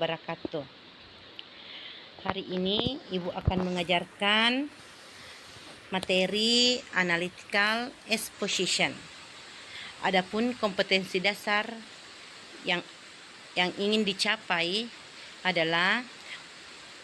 wabarakatuh. Hari ini Ibu akan mengajarkan materi analytical exposition. Adapun kompetensi dasar yang ingin dicapai adalah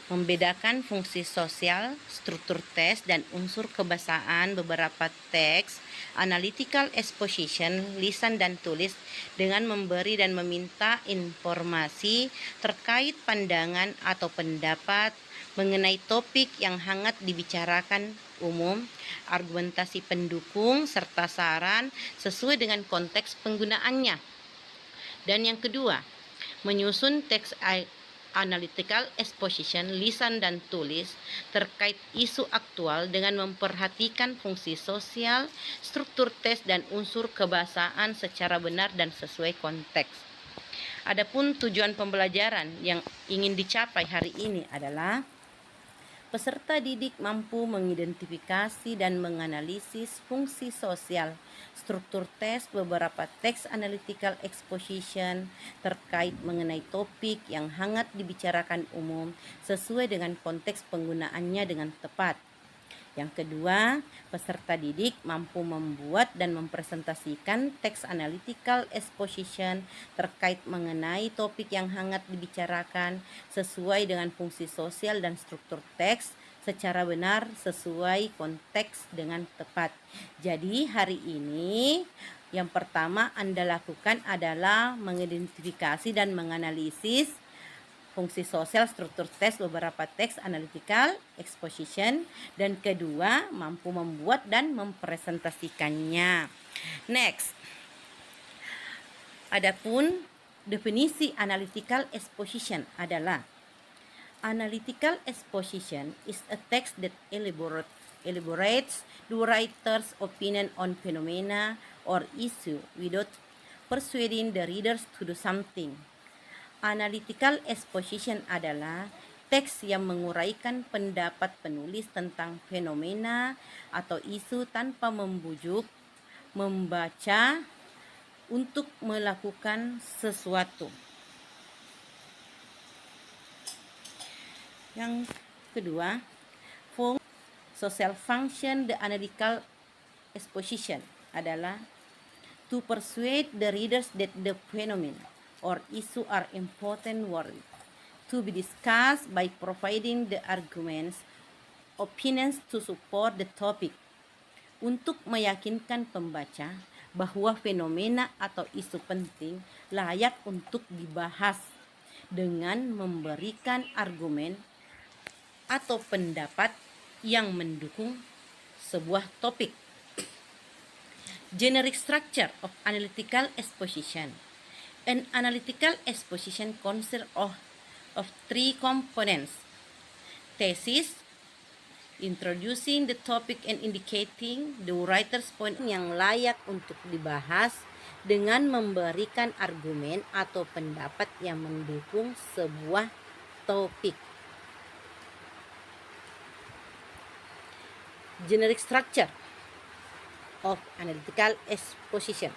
membedakan fungsi sosial, struktur teks, dan unsur kebahasaan beberapa teks, analytical exposition, lisan dan tulis, dengan memberi dan meminta informasi terkait pandangan atau pendapat mengenai topik yang hangat dibicarakan umum, argumentasi pendukung, serta saran sesuai dengan konteks penggunaannya. Dan yang kedua, menyusun teks analytical exposition, lisan dan tulis terkait isu aktual dengan memperhatikan fungsi sosial, struktur teks, dan unsur kebahasaan secara benar dan sesuai konteks. Adapun tujuan pembelajaran yang ingin dicapai hari ini adalah peserta didik mampu mengidentifikasi dan menganalisis fungsi sosial, struktur teks, beberapa teks analytical exposition terkait mengenai topik yang hangat dibicarakan umum sesuai dengan konteks penggunaannya dengan tepat. Yang kedua, peserta didik mampu membuat dan mempresentasikan teks analytical exposition terkait mengenai topik yang hangat dibicarakan sesuai dengan fungsi sosial dan struktur teks secara benar sesuai konteks dengan tepat. Jadi hari ini yang pertama Anda lakukan adalah mengidentifikasi dan menganalisis fungsi sosial, struktur teks, beberapa teks analytical exposition, dan kedua mampu membuat dan mempresentasikannya. Next, adapun definisi analytical exposition adalah analytical exposition is a text that elaborates the writer's opinion on phenomena or issue without persuading the readers to do something. Analytical exposition adalah teks yang menguraikan pendapat penulis tentang fenomena atau isu tanpa membujuk membaca untuk melakukan sesuatu. Yang kedua, social function the analytical exposition adalah to persuade the readers that the phenomenon or issue are important worthy to be discussed by providing the arguments, opinions to support the topic. Untuk meyakinkan pembaca bahwa fenomena atau isu penting layak untuk dibahas dengan memberikan argumen atau pendapat yang mendukung sebuah topik. Generic structure of analytical exposition. An analytical exposition consists of three components: thesis, introducing the topic and indicating the writer's point yang layak untuk dibahas dengan memberikan argumen atau pendapat yang mendukung sebuah topik. Generic structure of analytical exposition.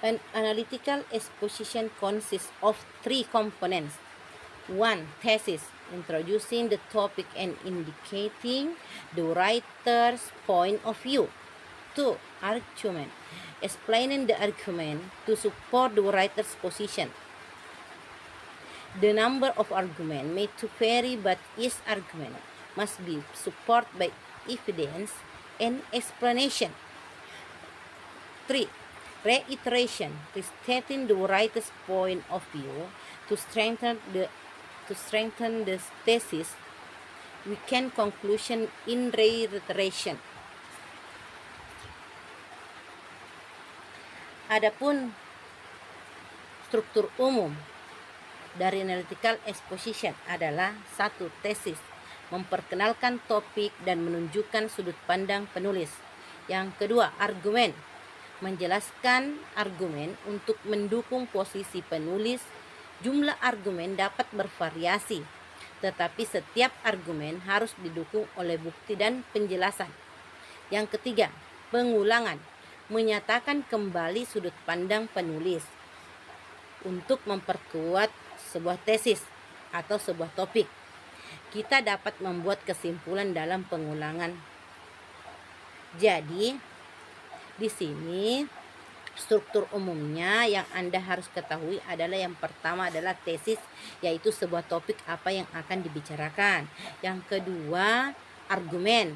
An analytical exposition consists of three components. 1. Thesis, introducing the topic and indicating the writer's point of view. 2. Argument, explaining the argument to support the writer's position. The number of arguments may to vary, but each argument must be supported by evidence and explanation. 3. Reiteration, restating the writer's point of view to strengthen the thesis. We can conclusion in reiteration. Adapun struktur umum dari analytical exposition adalah 1. Tesis, memperkenalkan topik dan menunjukkan sudut pandang penulis. Yang kedua, argumen, menjelaskan argumen untuk mendukung posisi penulis. Jumlah argumen dapat bervariasi, tetapi setiap argumen harus didukung oleh bukti dan penjelasan. Yang ketiga, pengulangan, menyatakan kembali sudut pandang penulis untuk memperkuat sebuah tesis atau sebuah topik. Kita dapat membuat kesimpulan dalam pengulangan. Jadi, di sini struktur umumnya yang Anda harus ketahui adalah yang pertama adalah tesis, yaitu sebuah topik apa yang akan dibicarakan. Yang kedua, argumen,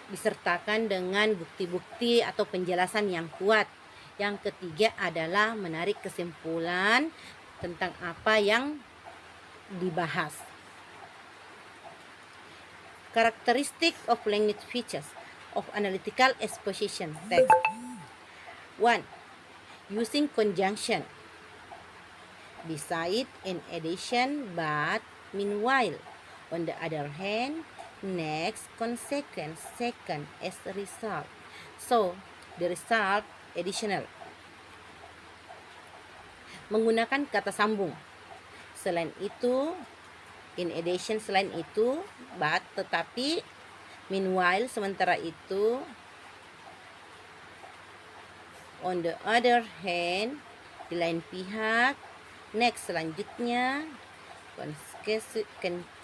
disertakan dengan bukti-bukti atau penjelasan yang kuat. Yang ketiga adalah menarik kesimpulan tentang apa yang dibahas. Characteristic of language features of analytical exposition text. 1. Using conjunction. Beside, in addition, but, meanwhile. On the other hand, next, consequence, second, as a result. So, the result, additional. Menggunakan kata sambung. Selain itu, in addition, selain itu, but, tetapi, meanwhile, sementara itu, on the other hand, di lain pihak, next, selanjutnya,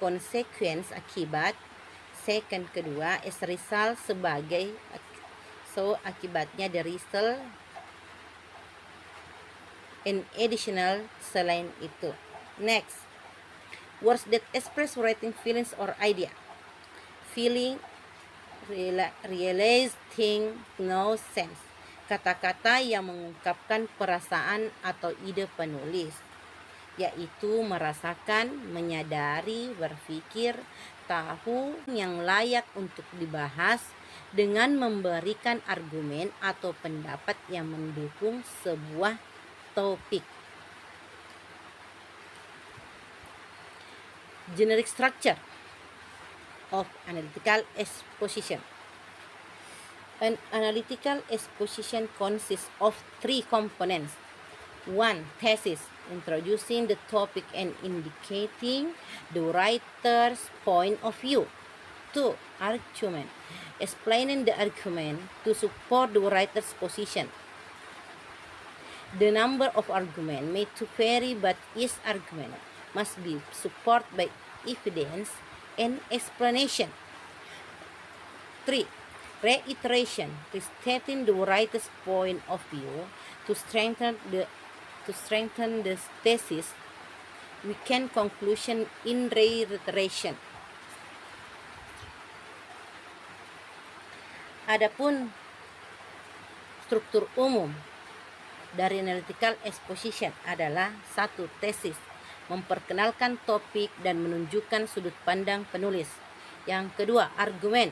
consequence, akibat, second, kedua, as result, sebagai, so, akibatnya, the result, and additional, selain itu. Next, words that express writing feelings or idea. Feeling, realize, think, no sense. Kata-kata yang mengungkapkan perasaan atau ide penulis, yaitu merasakan, menyadari, berpikir, tahu yang layak untuk dibahas dengan memberikan argumen atau pendapat yang mendukung sebuah topik. Generic structure of analytical exposition. An analytical exposition consists of 3 components. 1. Thesis, introducing the topic and indicating the writer's point of view. 2. Argument, explaining the argument to support the writer's position. The number of arguments may to vary, but each argument must be supported by evidence and explanation. 3. Reiteration, restating the writer's point of view to strengthen the thesis. We can conclusion in reiteration. Adapun struktur umum dari analytical exposition adalah 1. Tesis, memperkenalkan topik dan menunjukkan sudut pandang penulis. Yang kedua, argumen,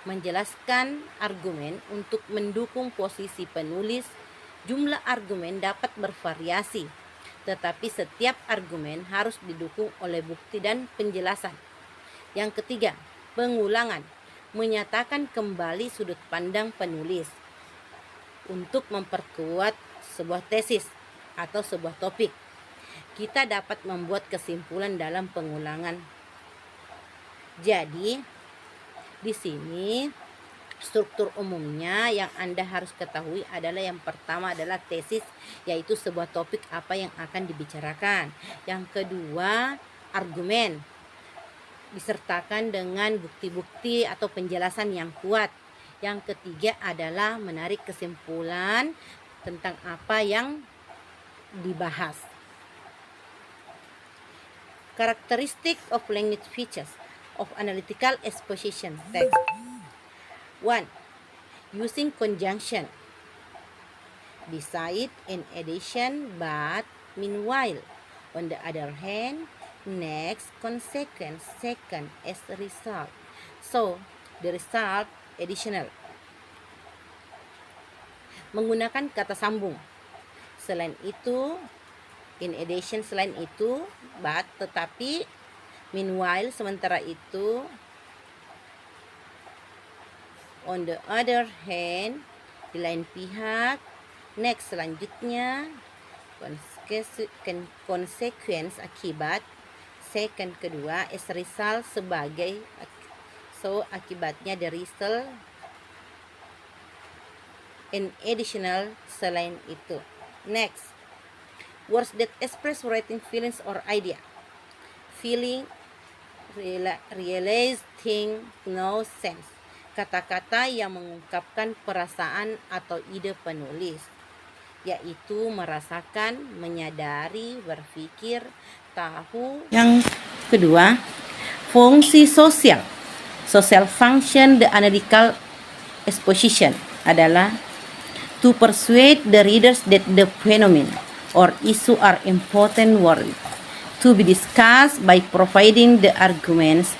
menjelaskan argumen untuk mendukung posisi penulis. Jumlah argumen dapat bervariasi, tetapi setiap argumen harus didukung oleh bukti dan penjelasan. Yang ketiga, pengulangan, menyatakan kembali sudut pandang penulis untuk memperkuat sebuah tesis atau sebuah topik. Kita dapat membuat kesimpulan dalam pengulangan. Jadi, di sini struktur umumnya yang Anda harus ketahui adalah yang pertama adalah tesis, yaitu sebuah topik apa yang akan dibicarakan. Yang kedua, argumen, disertakan dengan bukti-bukti atau penjelasan yang kuat. Yang ketiga adalah menarik kesimpulan tentang apa yang dibahas. Characteristic of language features of analytical exposition text. 1. Using conjunction. Beside, in addition, but, meanwhile. On the other hand, next, consequence, second, as a result. So, the result, additional. Menggunakan kata sambung. Selain itu, in addition, selain itu, but, tetapi, meanwhile, sementara itu, on the other hand, di lain pihak, next, selanjutnya, consequence, akibat, second, kedua, as result, sebagai, so, akibatnya, the result, and additional, selain itu. Next, Words that express writing feelings or idea. Feeling, realize, think, know, sense. Kata-kata yang mengungkapkan perasaan atau ide penulis, yaitu merasakan, menyadari, berpikir, tahu. Yang kedua, fungsi sosial. Social function the analytical exposition adalah to persuade the readers that the phenomenon or issue are important worthy to be discussed by providing the arguments,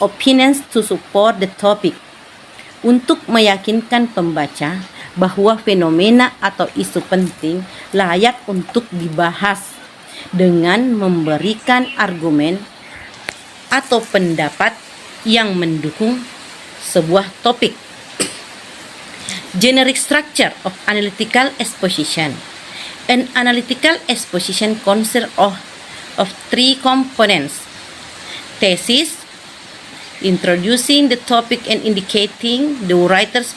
opinions to support the topic. Untuk meyakinkan pembaca bahwa fenomena atau isu penting layak untuk dibahas dengan memberikan argumen atau pendapat yang mendukung sebuah topik. Generic structure of analytical exposition. An analytical exposition consists of three components: thesis, introducing the topic and indicating the writer's